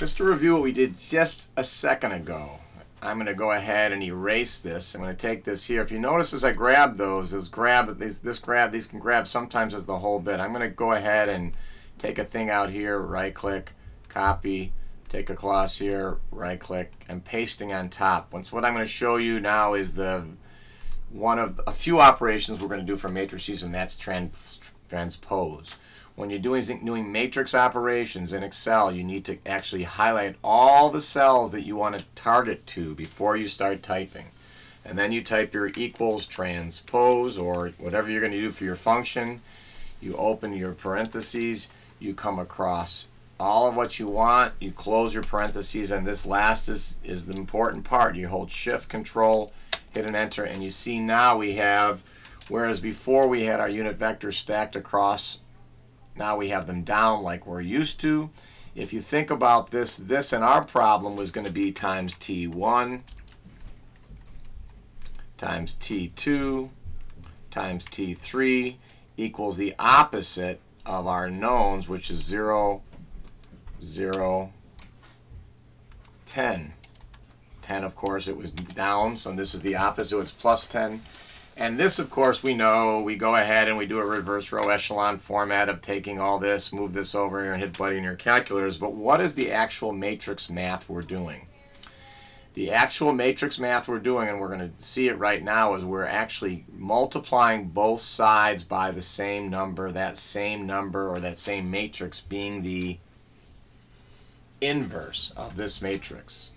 Just to review what we did just a second ago, I'm going to go ahead and erase this. I'm going to take this here. If you notice as I grab those, these can grab sometimes as the whole bit. I'm going to go ahead and take a thing out here, right click, copy, take a clause here, right click, and pasting on top. What I'm going to show you now is one of a few operations we're going to do for matrices, and that's transpose. When you're doing matrix operations in Excel, you need to actually highlight all the cells that you want to target to before you start typing. And then you type your equals transpose or whatever you're going to do for your function. You open your parentheses, you come across all of what you want, you close your parentheses, and this last is the important part. You hold Shift, Control, hit an Enter, and you see now we have, whereas before we had our unit vectors stacked across, now we have them down like we're used to. If you think about this in our problem was going to be times T1 times T2 times T3 equals the opposite of our knowns, which is 0, 0, 10. 10, of course, it was down, so this is the opposite, it's plus 10. And this, of course, we know, we go ahead and we do a reverse row echelon format of taking all this, move this over here, and hit buddy in your calculators. But what is the actual matrix math we're doing? The actual matrix math we're doing, and we're going to see it right now, is we're actually multiplying both sides by the same number, that same number or that same matrix being the inverse of this matrix.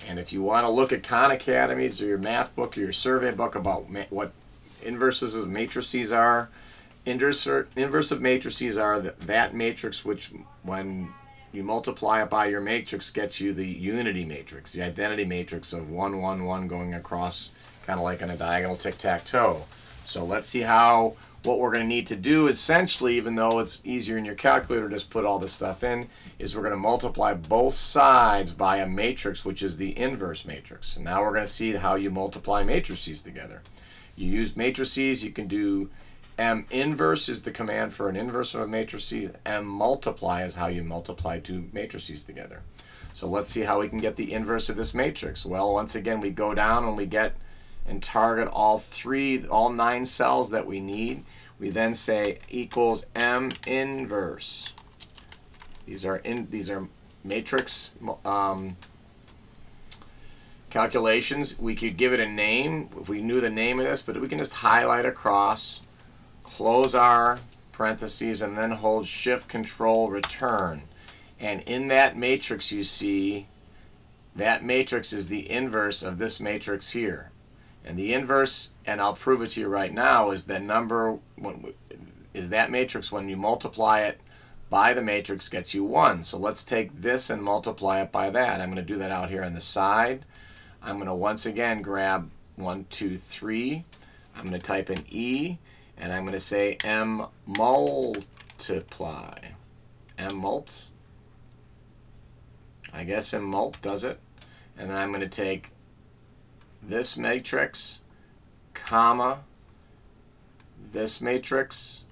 And if you want to look at Khan Academy's or your math book or your survey book about what inverses of matrices are, inverse of matrices are that matrix which, when you multiply it by your matrix, gets you the unity matrix, the identity matrix of 1, 1, 1 going across, kind of like in a diagonal tic-tac-toe. So let's see what we're going to need to do essentially, even though it's easier in your calculator to just put all this stuff in, is we're going to multiply both sides by a matrix, which is the inverse matrix. And now we're going to see how you multiply matrices together. You use matrices, you can do M inverse is the command for an inverse of a matrix. M multiply is how you multiply two matrices together. So let's see how we can get the inverse of this matrix. Well, once again, we go down and we get and target all 9 cells that we need. We then say equals M inverse. These are matrix calculations. We could give it a name if we knew the name of this, but we can just highlight across, close our parentheses, and then hold Shift, Control, Return. And in that matrix, you see that matrix is the inverse of this matrix here. And the inverse, and I'll prove it to you right now, is that matrix when you multiply it by the matrix gets you 1. So let's take this and multiply it by that. I'm going to do that out here on the side. I'm going to once again grab 1, 2, 3. I'm going to type in E, and I'm going to say M multiply. M mult. I guess M mult does it. And then I'm going to take this matrix, comma, this matrix,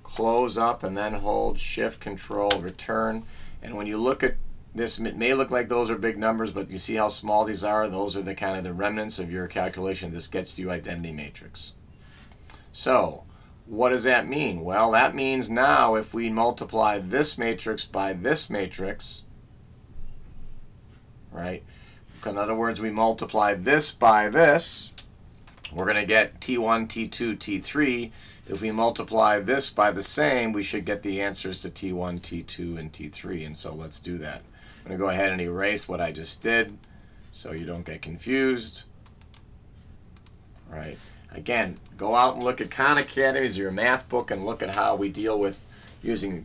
close up, and then hold Shift, Control, Return. And when you look at this, it may look like those are big numbers, but you see how small these are? Those are the kind of the remnants of your calculation. This gets you identity matrix. So what does that mean? Well, that means now if we multiply this matrix by this matrix, right? In other words, we multiply this by this, we're going to get T1, T2, T3. If we multiply this by the same, we should get the answers to T1, T2, and T3. And so let's do that. I'm going to go ahead and erase what I just did so you don't get confused. All right. Again, go out and look at Khan Academy's, your math book, and look at how we deal with using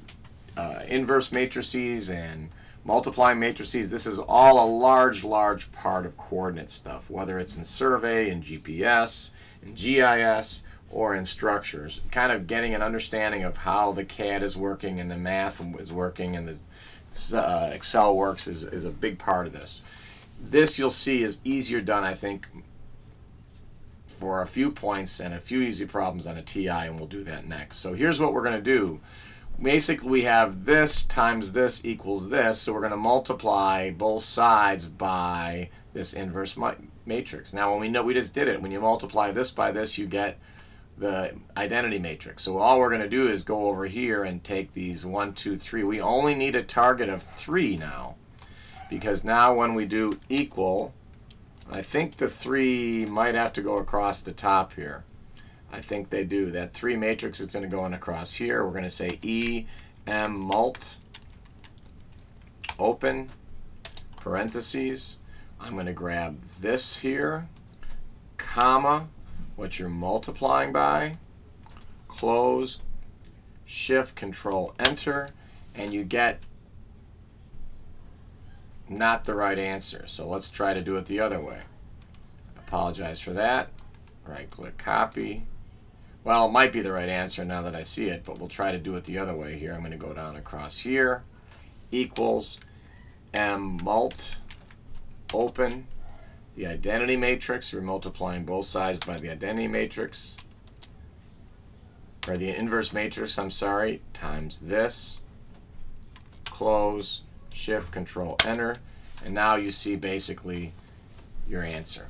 inverse matrices and multiplying matrices. This is all a large part of coordinate stuff, whether it's in survey, in GPS, in GIS, or in structures. Kind of getting an understanding of how the CAD is working and the math is working and the Excel works is a big part of this. This you'll see is easier done, I think, for a few points and a few easy problems on a TI, and we'll do that next. So here's what we're going to do. basically we have this times this equals this, so we're going to multiply both sides by this inverse matrix. Now, when we know we just did it, when you multiply this by this, you get the identity matrix. So all we're going to do is go over here and take these 1, 2, 3. We only need a target of 3 now, because now when we do equal, I think the 3 might have to go across the top here. I think they do. That 3 matrix is going to go in across here. We're going to say E, M, mult, open, parentheses. I'm going to grab this here, comma, what you're multiplying by, close, shift, control, enter, and you get not the right answer. So let's try to do it the other way. Apologize for that. Right click, copy. Well, it might be the right answer now that I see it, but we'll try to do it the other way here. I'm going to go down across here, equals M mult, open, the identity matrix. We're multiplying both sides by the identity matrix, or the inverse matrix, I'm sorry, times this, close, shift, control, enter, and now you see basically your answer.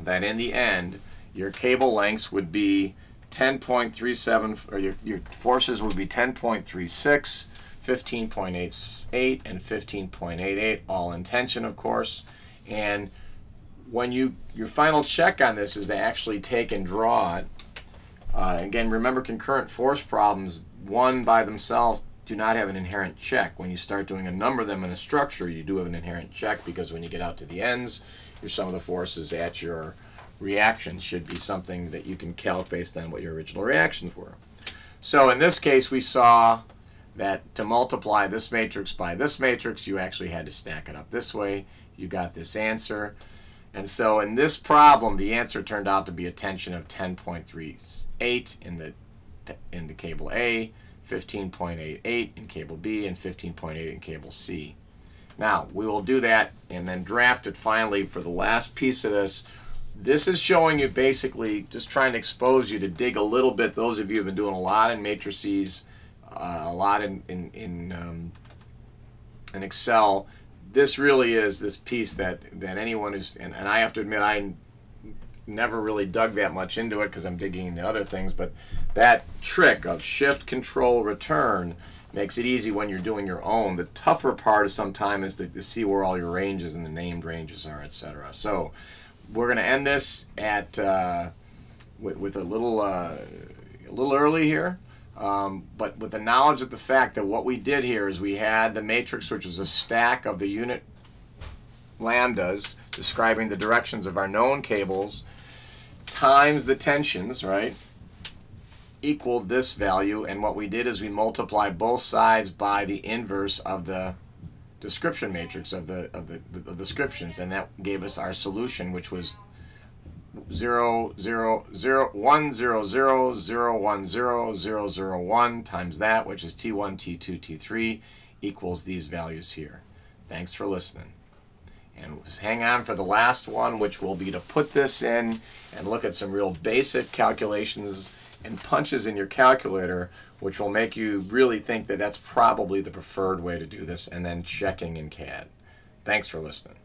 That in the end, your cable lengths would be 10.37, or your forces would be 10.36, 15.88, and 15.88, all in tension, of course. And when your final check on this is to actually take and draw it. Again, remember, concurrent force problems, one by themselves, do not have an inherent check. When you start doing a number of them in a structure, you do have an inherent check, because when you get out to the ends, your sum of the forces at your reaction should be something that you can calc based on what your original reactions were. So in this case, we saw that to multiply this matrix by this matrix, you actually had to stack it up this way. You got this answer. And so in this problem, the answer turned out to be a tension of 10.38 in the cable A, 15.88 in cable B, and 15.8 in cable C. Now, we will do that and then draft it finally for the last piece of this. This is showing you basically just trying to expose you to dig a little bit. Those of you who have been doing a lot in matrices, a lot in Excel, this really is this piece that anyone who's, and I have to admit I never really dug that much into it because I'm digging into other things, but that trick of shift, control, return makes it easy when you're doing your own. The tougher part is sometimes is to see where all your ranges and the named ranges are, etc. So we're going to end this at with a little early here, but with the knowledge of the fact that what we did here is we had the matrix, which was a stack of the unit lambdas describing the directions of our known cables, times the tensions, right, equaled this value. And what we did is we multiplied both sides by the inverse of the description matrix of the descriptions, and that gave us our solution, which was 0, 0, 0, 1, 0, 0, 0, 1, 0, 0, 0, 1 times that, which is T1, T2, T3, equals these values here. Thanks for listening. And hang on for the last one, which will be to put this in and look at some real basic calculations and punches in your calculator, which will make you really think that that's probably the preferred way to do this, and then checking in CAD. Thanks for listening.